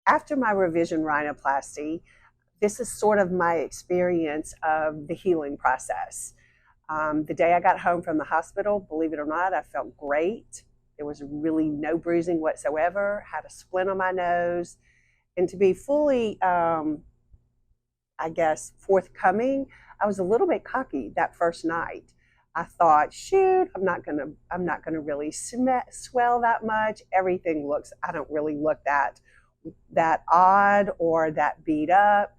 After my revision rhinoplasty, this is sort of my experience of the healing process. The day I got home from the hospital, believe it or not, I felt great. There was really no bruising whatsoever, had a splint on my nose. And to be fully, I guess, forthcoming, I was a little bit cocky that first night. I thought, shoot, I'm not gonna really swell that much. Everything looks, I don't really look that odd or that beat up.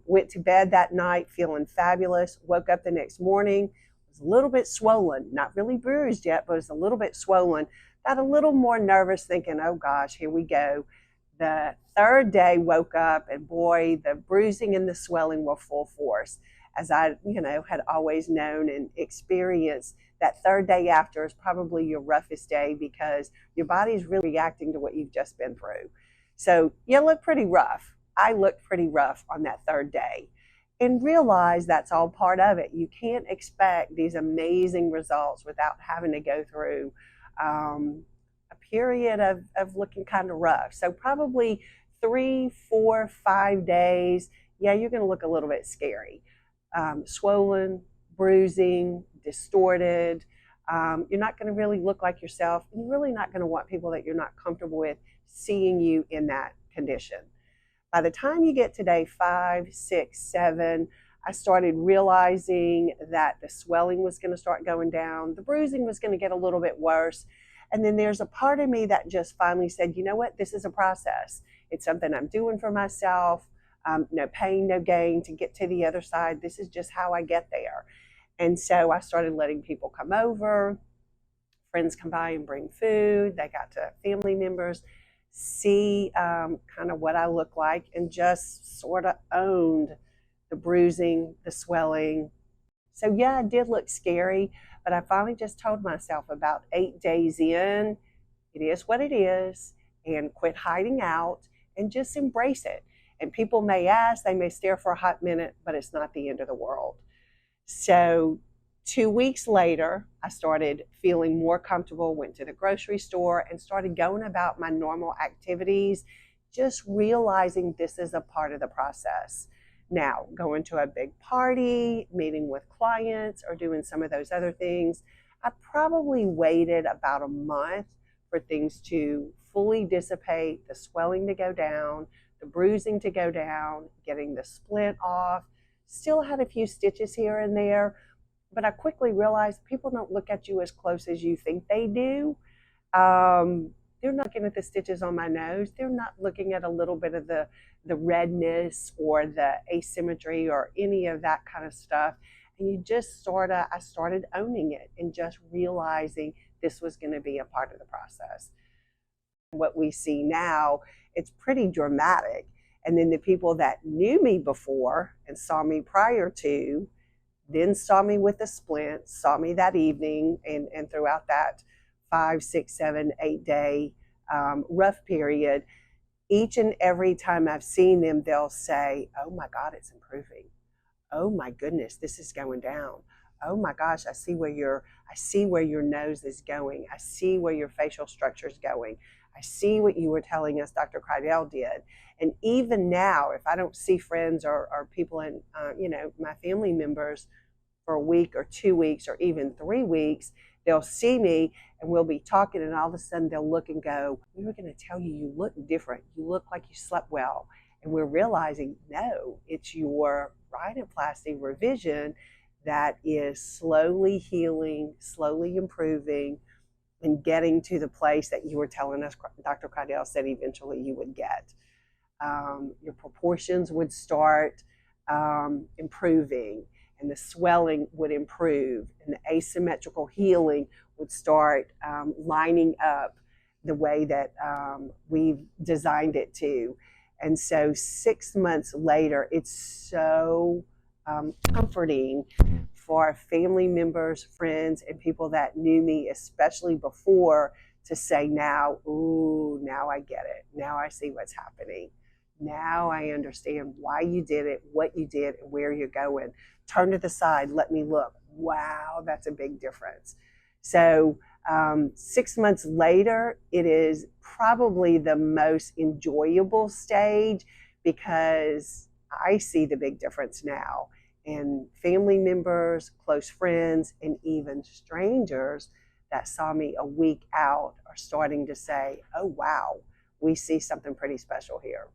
Went to bed that night feeling fabulous. Woke up the next morning, was a little bit swollen, not really bruised yet, but it was a little bit swollen. Got a little more nervous, thinking, oh gosh, here we go. The third day, woke up, and boy, the bruising and the swelling were full force. As I, had always known and experienced, that third day after is probably your roughest day because your body's really reacting to what you've just been through. So you look pretty rough. I looked pretty rough on that third day and realized that's all part of it. You can't expect these amazing results without having to go through a period of looking kind of rough. So probably 3, 4, 5 days, yeah, you're going to look a little bit scary. Swollen, bruising, distorted. You're not going to really look like yourself. You're really not going to want people that you're not comfortable with seeing you in that condition. By the time you get to day 5, 6, 7, I started realizing that the swelling was going to start going down. The bruising was going to get a little bit worse. And then there's a part of me that just finally said, you know what, this is a process. It's something I'm doing for myself. No pain, no gain to get to the other side. This is just how I get there. And so I started letting people come over, friends come by and bring food. They got to family members see kind of what I look like, and just sort of owned the bruising, the swelling. So yeah, it did look scary, but I finally just told myself about 8 days in, it is what it is, and quit hiding out and just embrace it. And people may ask, they may stare for a hot minute, but it's not the end of the world. So 2 weeks later, I started feeling more comfortable, went to the grocery store and started going about my normal activities, just realizing this is a part of the process. Now, going to a big party, meeting with clients, or doing some of those other things, I probably waited about a month for things to fully dissipate, the swelling to go down, the bruising to go down, getting the splint off. Still had a few stitches here and there, but I quickly realized people don't look at you as close as you think they do. They're not looking at the stitches on my nose. They're not looking at a little bit of the redness or the asymmetry or any of that kind of stuff. And I started owning it and just realizing this was going to be a part of the process. What we see now, it's pretty dramatic. And then the people that knew me before and saw me prior to, then saw me with a splint, saw me that evening and throughout that 5, 6, 7, 8 day rough period. Each and every time I've seen them, they'll say, oh my God, it's improving. Oh my goodness, this is going down. Oh my gosh, I see where your nose is going. I see where your facial structure is going. I see what you were telling us Dr. Kridel did. And even now, if I don't see friends or people in, my family members for a week or 2 weeks or even 3 weeks, they'll see me and we'll be talking, and all of a sudden they'll look and go, we were going to tell you, you look different. You look like you slept well. And we're realizing, no, it's your rhinoplasty revision that is slowly healing, slowly improving, and getting to the place that you were telling us Dr. Kridel said eventually you would get. Your proportions would start improving, and the swelling would improve, and the asymmetrical healing would start lining up the way that we've designed it to. And so 6 months later, it's so comforting for family members, friends, and people that knew me, especially before, to say now, ooh, now I get it. Now I see what's happening. Now I understand why you did it, what you did, and where you're going. Turn to the side, let me look. Wow, that's a big difference. So 6 months later, it is probably the most enjoyable stage because I see the big difference now. And family members, close friends, and even strangers that saw me a week out are starting to say, oh, wow, we see something pretty special here.